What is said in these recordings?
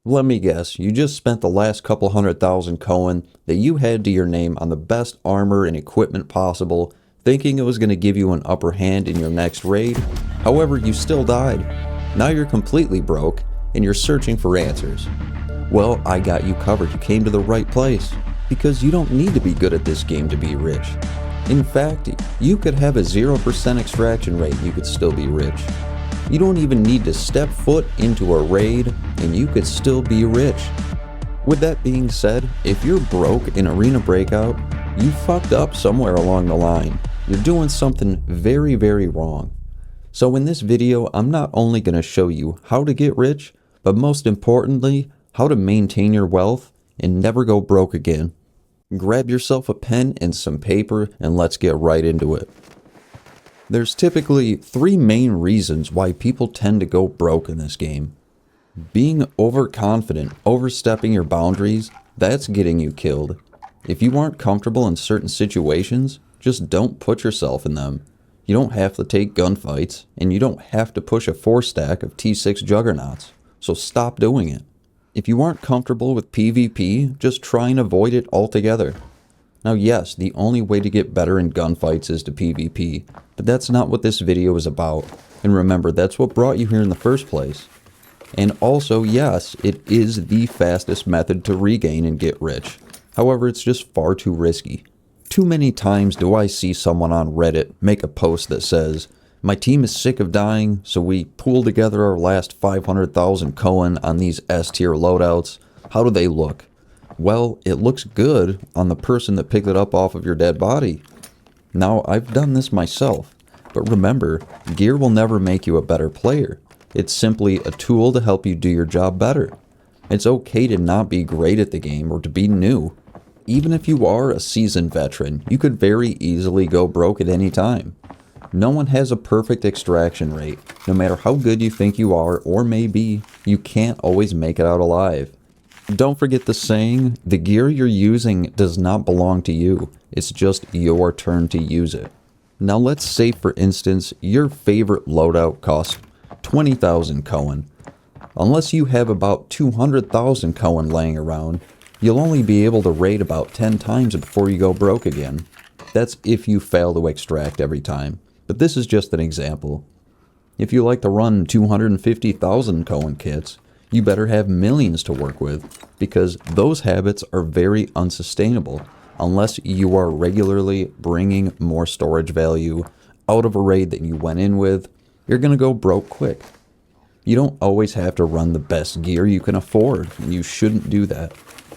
Let me guess, you just spent the last couple 100,000 Koen that you had to your name on the best armor and equipment possible, thinking it was going to give you an upper hand in your next raid. However, you still died. Now you're completely broke, and you're searching for answers. Well, I got you covered. You came to the right place, because you don't need to be good at this game to be rich. In fact, you could have a 0% extraction rate and you could still be rich. You don't even need to step foot into a raid and you could still be rich. With that being said, if you're broke in Arena Breakout, you fucked up somewhere along the line. You're doing something very, very wrong. So in this video, I'm not only going to show you how to get rich, but most importantly, how to maintain your wealth and never go broke again. Grab yourself a pen and some paper and let's get right into it. There's typically three main reasons why people tend to go broke in this game. Being overconfident, overstepping your boundaries, that's getting you killed. If you aren't comfortable in certain situations, just don't put yourself in them. You don't have to take gunfights, and you don't have to push a 4-stack of T6 juggernauts, so stop doing it. If you aren't comfortable with PvP, just try and avoid it altogether. Now yes, the only way to get better in gunfights is to PvP, but that's not what this video is about. And remember, that's what brought you here in the first place. And also, yes, it is the fastest method to regain and get rich. However, it's just far too risky. Too many times do I see someone on Reddit make a post that says, "My team is sick of dying, so we pooled together our last 500,000 Koen on these S-tier loadouts. How do they look?" Well, it looks good on the person that picked it up off of your dead body. Now, I've done this myself, but remember, gear will never make you a better player. It's simply a tool to help you do your job better. It's okay to not be great at the game or to be new. Even if you are a seasoned veteran, you could very easily go broke at any time. No one has a perfect extraction rate. No matter how good you think you are or may be, you can't always make it out alive. Don't forget the saying, the gear you're using does not belong to you. It's just your turn to use it. Now let's say, for instance, your favorite loadout costs 20,000 Koen. Unless you have about 200,000 Koen laying around, you'll only be able to raid about 10 times before you go broke again. That's if you fail to extract every time. But this is just an example. If you like to run 250,000 Koen kits, you better have millions to work with, because those habits are very unsustainable unless you are regularly bringing more storage value out of a raid that you went in with. You're going to go broke quick. You don't always have to run the best gear you can afford, and you shouldn't do that.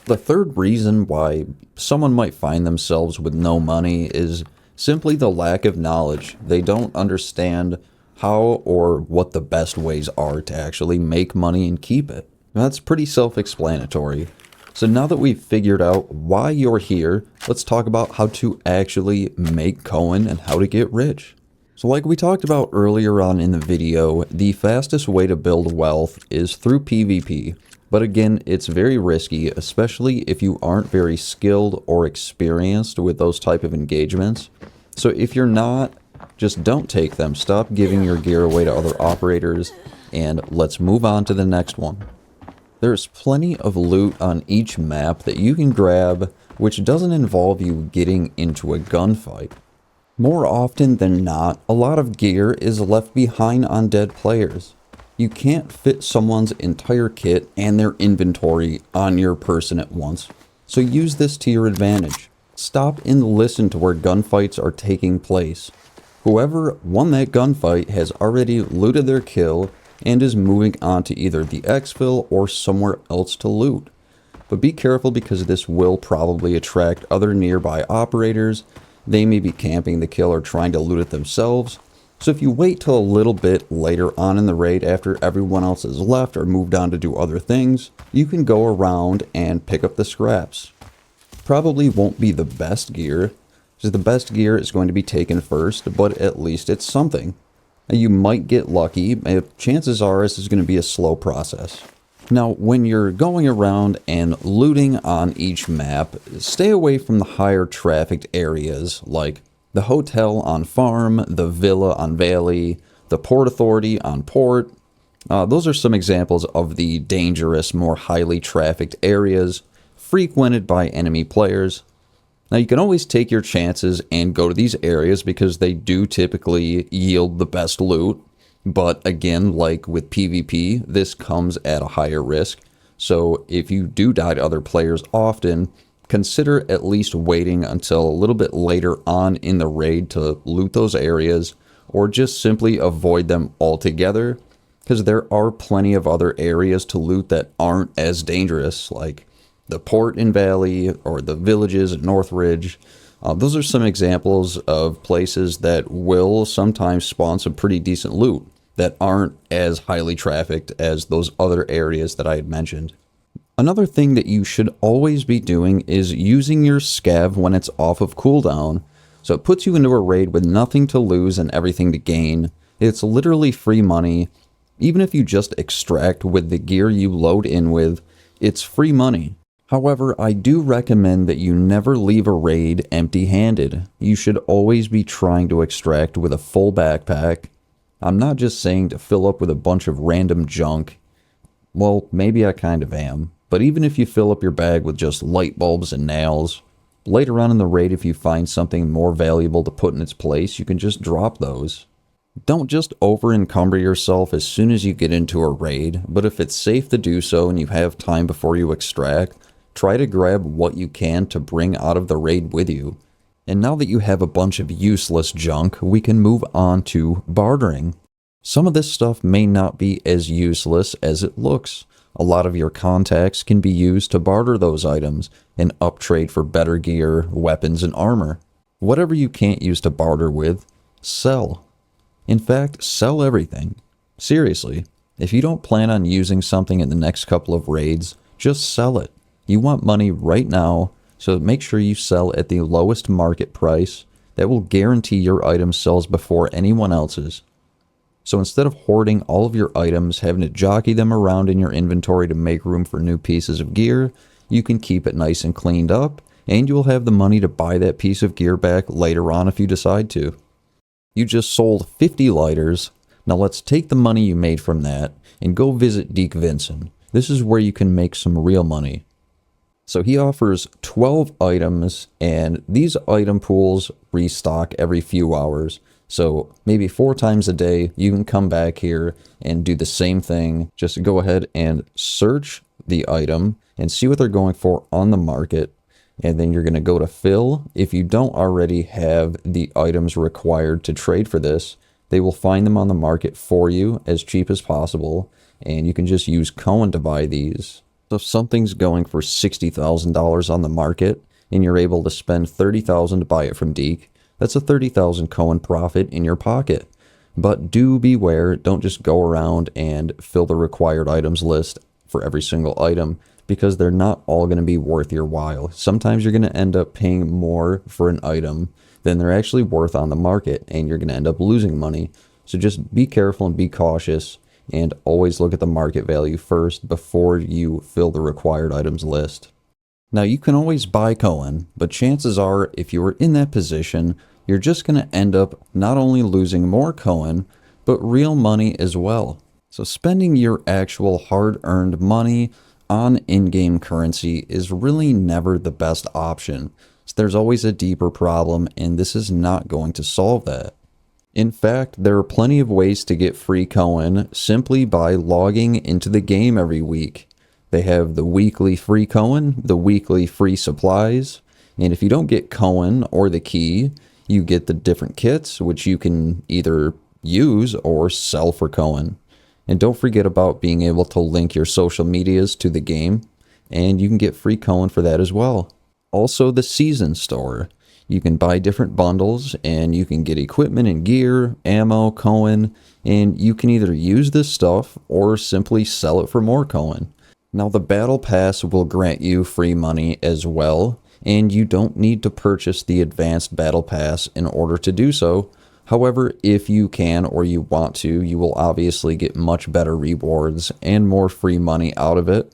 The third reason why someone might find themselves with no money is simply the lack of knowledge. They don't understand how or what the best ways are to actually make money and keep it. Now, that's pretty self-explanatory. So now that we've figured out why you're here, let's talk about how to actually make Koen and how to get rich. So like we talked about earlier on in the video, the fastest way to build wealth is through PvP. But again, it's very risky, especially if you aren't very skilled or experienced with those type of engagements. So if you're not, just don't take them. Stop giving your gear away to other operators, and let's move on to the next one. There's plenty of loot on each map that you can grab, which doesn't involve you getting into a gunfight. More often than not, a lot of gear is left behind on dead players. You can't fit someone's entire kit and their inventory on your person at once, so use this to your advantage. Stop and listen to where gunfights are taking place. Whoever won that gunfight has already looted their kill and is moving on to either the exfil or somewhere else to loot. But be careful, because this will probably attract other nearby operators. They may be camping the kill or trying to loot it themselves. So if you wait till a little bit later on in the raid after everyone else has left or moved on to do other things, you can go around and pick up the scraps. Probably won't be the best gear, because the best gear is going to be taken first, but at least it's something. You might get lucky, and chances are this is going to be a slow process. Now, when you're going around and looting on each map, stay away from the higher trafficked areas like the hotel on farm, the villa on valley, the port authority on port. Those are some examples of the dangerous, more highly trafficked areas frequented by enemy players. Now you can always take your chances and go to these areas because they do typically yield the best loot. But again, like with PvP, this comes at a higher risk. So if you do die to other players often, consider at least waiting until a little bit later on in the raid to loot those areas, or just simply avoid them altogether, because there are plenty of other areas to loot that aren't as dangerous, like the port in Valley or the villages at Northridge. Those are some examples of places that will sometimes spawn some pretty decent loot that aren't as highly trafficked as those other areas that I had mentioned. Another thing that you should always be doing is using your scav when it's off of cooldown. So it puts you into a raid with nothing to lose and everything to gain. It's literally free money. Even if you just extract with the gear you load in with, it's free money. However, I do recommend that you never leave a raid empty-handed. You should always be trying to extract with a full backpack. I'm not just saying to fill up with a bunch of random junk. Well, maybe I kind of am. But even if you fill up your bag with just light bulbs and nails, later on in the raid if you find something more valuable to put in its place, you can just drop those. Don't just over-encumber yourself as soon as you get into a raid, but if it's safe to do so and you have time before you extract, try to grab what you can to bring out of the raid with you. And now that you have a bunch of useless junk, we can move on to bartering. Some of this stuff may not be as useless as it looks. A lot of your contacts can be used to barter those items and uptrade for better gear, weapons, and armor. Whatever you can't use to barter with, sell. In fact, sell everything. Seriously, if you don't plan on using something in the next couple of raids, just sell it. You want money right now, so make sure you sell at the lowest market price. That will guarantee your item sells before anyone else's. So instead of hoarding all of your items, having to jockey them around in your inventory to make room for new pieces of gear, you can keep it nice and cleaned up, and you will have the money to buy that piece of gear back later on if you decide to. You just sold 50 lighters. Now let's take the money you made from that and go visit Deak Vincent. This is where you can make some real money. So he offers 12 items, and these item pools restock every few hours. So maybe 4 times a day, you can come back here and do the same thing. Just go ahead and search the item and see what they're going for on the market. And then you're going to go to fill. If you don't already have the items required to trade for this, they will find them on the market for you as cheap as possible. And you can just use Koen to buy these. So if something's going for $60,000 on the market and you're able to spend $30,000 to buy it from Deak, that's a $30,000 Koen profit in your pocket. But do beware, don't just go around and fill the required items list for every single item, because they're not all going to be worth your while. Sometimes you're going to end up paying more for an item than they're actually worth on the market, and you're going to end up losing money. So just be careful and be cautious, and always look at the market value first before you fill the required items list. Now you can always buy Koen, but chances are if you were in that position, you're just going to end up not only losing more Koen, but real money as well. So spending your actual hard-earned money on in-game currency is really never the best option. So there's always a deeper problem, and this is not going to solve that. In fact, there are plenty of ways to get free Koen simply by logging into the game every week. They have the weekly free Koen, the weekly free supplies, and if you don't get Koen or the key, you get the different kits, which you can either use or sell for Koen. And don't forget about being able to link your social medias to the game, and you can get free Koen for that as well. Also, the season store. You can buy different bundles, and you can get equipment and gear, ammo, Koen, and you can either use this stuff or simply sell it for more Koen. Now the Battle Pass will grant you free money as well, and you don't need to purchase the Advanced Battle Pass in order to do so. However, if you can or you want to, you will obviously get much better rewards and more free money out of it.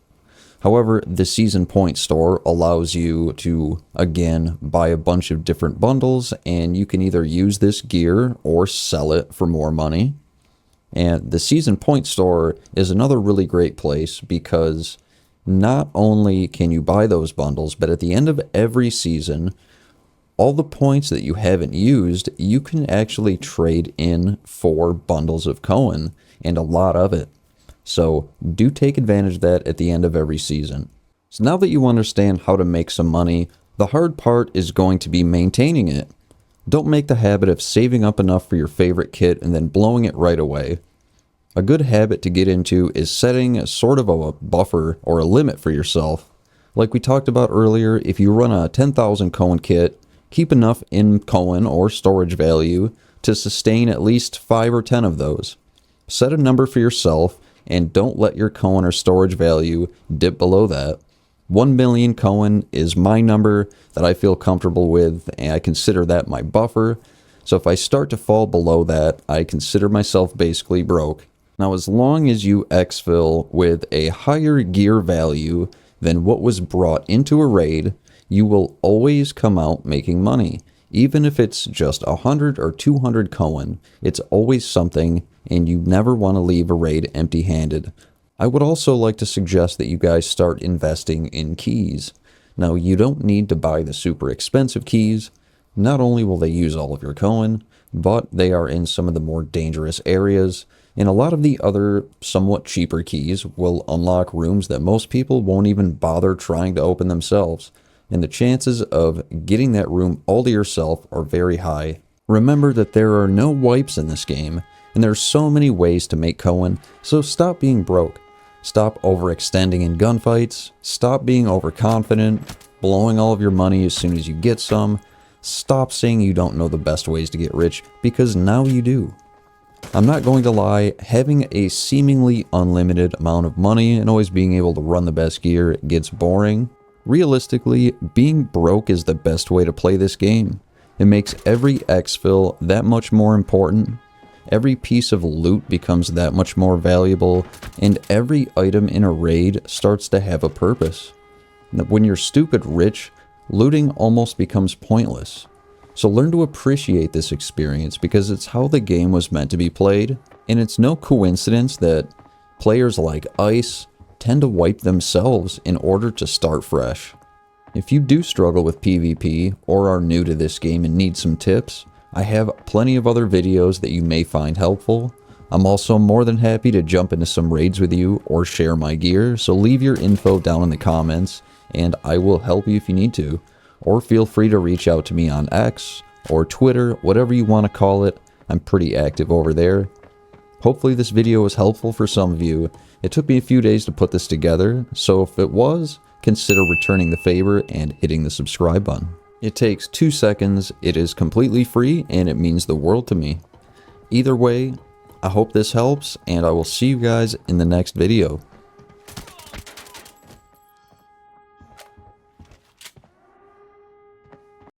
However, the Season Point store allows you to, again, buy a bunch of different bundles, and you can either use this gear or sell it for more money. And the season point store is another really great place because not only can you buy those bundles, but at the end of every season, all the points that you haven't used, you can actually trade in for bundles of Koen, and a lot of it. So do take advantage of that at the end of every season. So now that you understand how to make some money, the hard part is going to be maintaining it. Don't make the habit of saving up enough for your favorite kit and then blowing it right away. A good habit to get into is setting a sort of a buffer or a limit for yourself. Like we talked about earlier, if you run a 10,000 Koen kit, keep enough in Koen or storage value to sustain at least 5 or 10 of those. Set a number for yourself and don't let your Koen or storage value dip below that. 1 million Koen is my number that I feel comfortable with, and I consider that my buffer. So if I start to fall below that, I consider myself basically broke. Now, as long as you exfil with a higher gear value than what was brought into a raid, you will always come out making money. Even if it's just 100 or 200 Koen, it's always something, and you never want to leave a raid empty-handed. I would also like to suggest that you guys start investing in keys. Now, you don't need to buy the super expensive keys. Not only will they use all of your Koen, but they are in some of the more dangerous areas, and a lot of the other somewhat cheaper keys will unlock rooms that most people won't even bother trying to open themselves, and the chances of getting that room all to yourself are very high. Remember that there are no wipes in this game, and there are so many ways to make Koen, so stop being broke. Stop overextending in gunfights. Stop being overconfident, blowing all of your money as soon as you get some. Stop saying you don't know the best ways to get rich, because now you do. I'm not going to lie, having a seemingly unlimited amount of money and always being able to run the best gear gets boring. Realistically, being broke is the best way to play this game. It makes every exfil that much more important. Every piece of loot becomes that much more valuable, and every item in a raid starts to have a purpose. When you're stupid rich, looting almost becomes pointless. So learn to appreciate this experience because it's how the game was meant to be played, and it's no coincidence that players like Ice tend to wipe themselves in order to start fresh. If you do struggle with PvP or are new to this game and need some tips, I have plenty of other videos that you may find helpful. I'm also more than happy to jump into some raids with you or share my gear, so leave your info down in the comments and I will help you if you need to. Or feel free to reach out to me on X or Twitter, whatever you want to call it. I'm pretty active over there. Hopefully this video was helpful for some of you. It took me a few days to put this together, so if it was, consider returning the favor and hitting the subscribe button. It takes 2 seconds, it is completely free, and it means the world to me. Either way, I hope this helps, and I will see you guys in the next video.